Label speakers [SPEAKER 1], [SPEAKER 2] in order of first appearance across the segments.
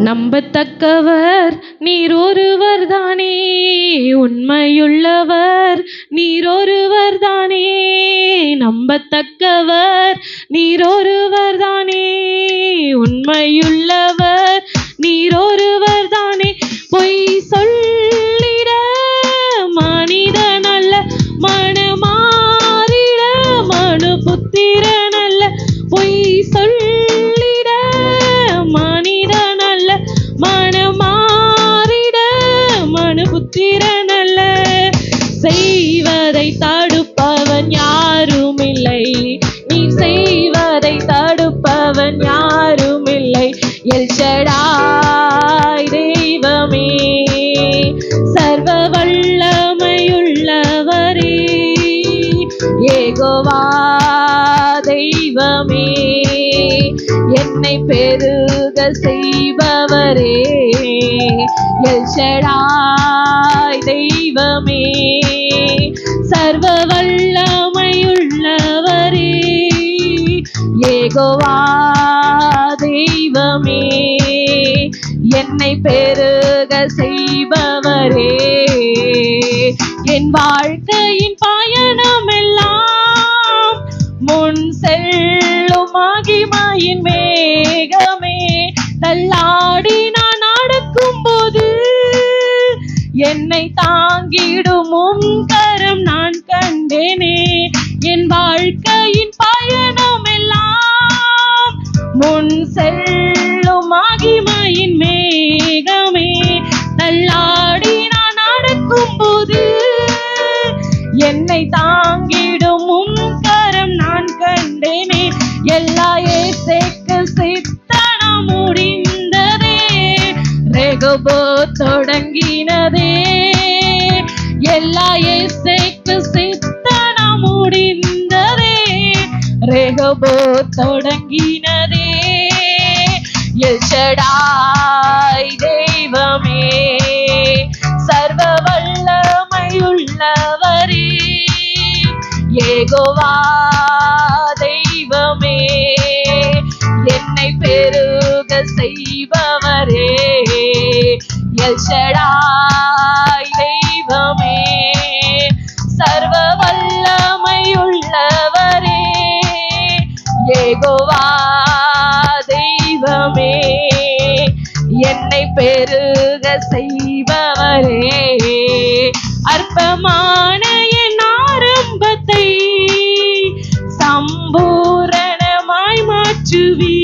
[SPEAKER 1] நம்பத்தக்கவர் நீர் ஒருவர் தானே, உண்மையுள்ளவர் நீர் ஒருவர் தானே. நம்பத்தக்கவர் நீர் ஒருவர் தானே, உண்மையுள்ளவர் நீர் ஒருவர் தானே. பொய் சொல்லிட மனிதன் அல்ல, மனமாறிட மனு புத்திரன் அல்ல. பொய் சொல்லிட மனிதன் அல்ல, மனமாறிட மனு புத்திரன் அல்ல. செய்வதை தடுப்பவன் யாரும் இல்லை, நீ செய்வதை தடுப்பவன் யாரும் இல்லை. எல் ஷடாய் தெய்வமே, சர்வ வல்லமையுள்ளவரே. யெகோவா தெய்வமே, என்னை பெருக செய்பவரே. எல் ஷடாய் தெய்வமே, சர்வ வல்லமையுள்ளவரே. யெகோவா தெய்வமே, என்னை பெருக செய்பவரே. என் வாழ்க்கையின் பயணமெல்லாம் முன் செல்லும் மகிமையின் மேகமே. தள்ளாடி நான் நடக்கும் போது என்னை தாங்கிடும் உம் கரம் நான் கண்டேனே. என் வாழ்க்கையின் பயணமெல்லாம் முன் செல்லும் மகிமையின் மேகமே. தள்ளாடி நான் நடக்கும் போது என்னை தாங்கிடும் உம் கரம் நான் கண்டேனே. எல்லா இயேசுவுக்கு சித்தம் முடிந்ததே, ரெகோபோத் தொடங்கினதே. எல்லா இயேசுவுக்கு சித்தம் முடிந்ததே, ரெகோபோத் தொடங்கினதே. எல் ஷடாய் தெய்வமே, சர்வ வல்லமையுள்ளவரே. யெகோவா தெய்வமே, என்னை பெருக செய்பவரே. எல் ஷடாய் தெய்வமே, சர்வ வல்லமையுள்ளவரே. யெகோவா தெய்வமே, என்னை பெருக செய்பவரே. அற்பமான என் ஆரம்பத்தை சம்பூரணமாய் மாற்றுவி.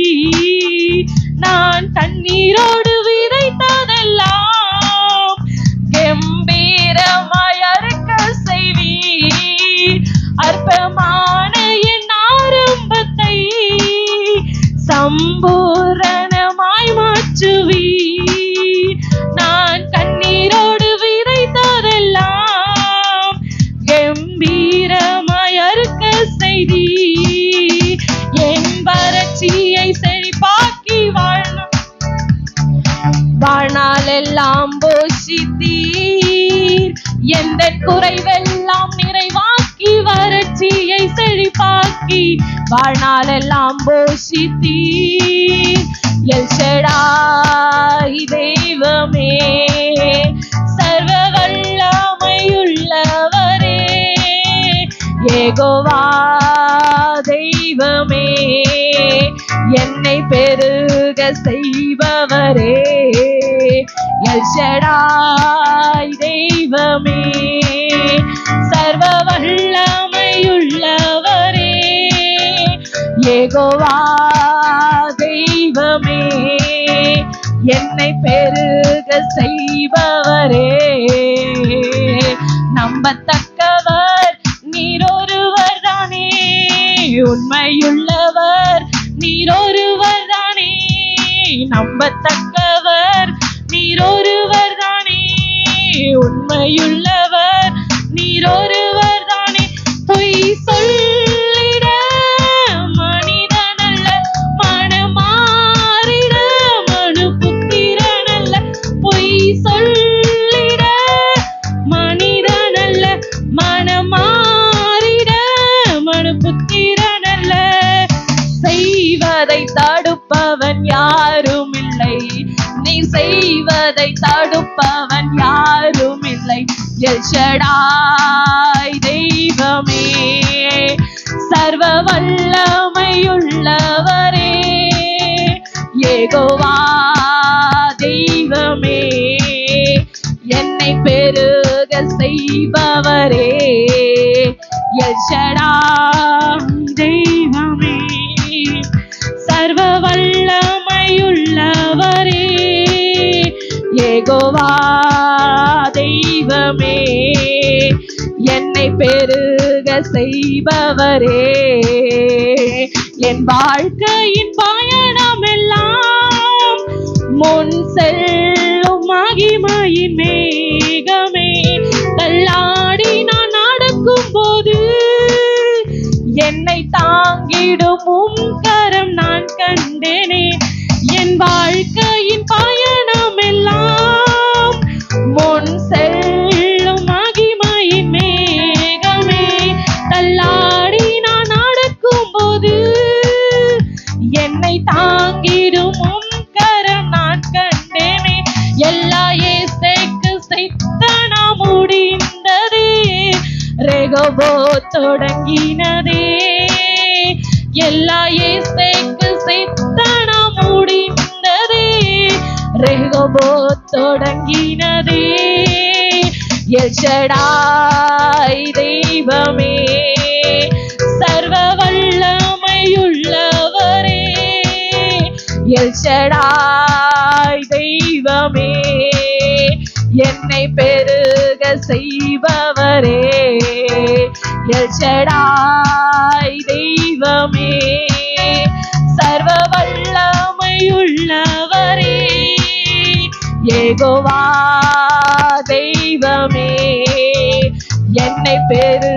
[SPEAKER 1] நான் தண்ணீரோடு விதைத்ததெல்லாம் கம்பீரமாய் அறுக்க செய்வி. அற்பமான என் ஆரம்பத்தை சம்பூரணமாய் மாற்றுவி. நான் கண்ணீரோடு விதைத்ததெல்லாம் கம்பீரமாய் அறுக்க செய்தி. என் வறட்சியை செழிப்பாக்கி வாழ்நாளெல்லாம் போஷித்தீர். எந்த குறைவெல்லாம் நிறைவாக்கி வறட்சியை செழிப்பாக்கி வாழ்நாளெல்லாம் போஷித்தீர். எல் ஷடாய் தெய்வமே, சர்வ வல்லமையுள்ளவரே. யெகோவா தெய்வமே, என்னை பெருக செய்பவரே. எல் ஷடாய் தெய்வமே, சர்வ வல்லமையுள்ளவரே. யெகோவா தெய்வமே, என்னை பெருக செய்பவரே. நம்பத்தக்கவர் நீர் ஒருவர் தானே, உண்மையுள்ளவர் நீர் ஒருவர் தானே. நம்பத்தக்கவர் நீர் ஒருவர் தானே, உண்மையுள்ளவர் நீர் ஒருவர் தானே. பொய் சொல்லிட மனிதன் அல்ல, மனமாறிட மனு புத்திரன் அல்ல. பொய் சொல்லிட மனிதன் அல்ல, மனமாறிட மனு புத்திரன் அல்ல. செய்வதை தடுப்பவன் யாரும் இல்லை, நீ செய்வதை தடுப்பவன் யாரும் இல்லை. எல் ஷடாய் தெய்வமே, சர்வ வல்லமையுள்ளவரே, யெகோவா தெய்வமே, என்னை பெருக செய்பவரே, எல் ஷடாய் தெய்வமே, சர்வ வல்லமையுள்ளவரே, யெகோவா தெய்வமே, என்னை பெருக செய்பவரே. என் வாழ்க்கையின் பயணம் எல்லாம் முன் செல்லும் மகிமையின் மேகமே, தள்ளாடி நான் நடக்கும் போது என்னை தாங்கிடும் உம் கரம் நான் கண்டேனே. என் வாழ்க்கையின் பயணம் எல்லாம் முன் செல்லும் மகிமையின் மேகமே, தள்ளாடி நான் நடக்கும் போது என்னை தாங்கிடும் உம் கரம் நான் கண்டேனே. எல்லா இயேசுவுக்கு சித்தனா முடிந்ததே, ரெகோபோத் தொடங்கினதே. எல்லா இயேசுவுக்கு சித்தனா முடிந்ததே, ரெகோபோத் தொடங்கினதே. எல் ஷடாய் தெய்வமே, சர்வ வல்லமையுள்ளவரே, எல் ஷடாய் தெய்வமே, என்னை பெருக செய்பவரே, எல் ஷடாய் தெய்வமே, சர்வ வல்லமையுள்ளவரே, யெகோவா தெய்வமே, என்னை பெருக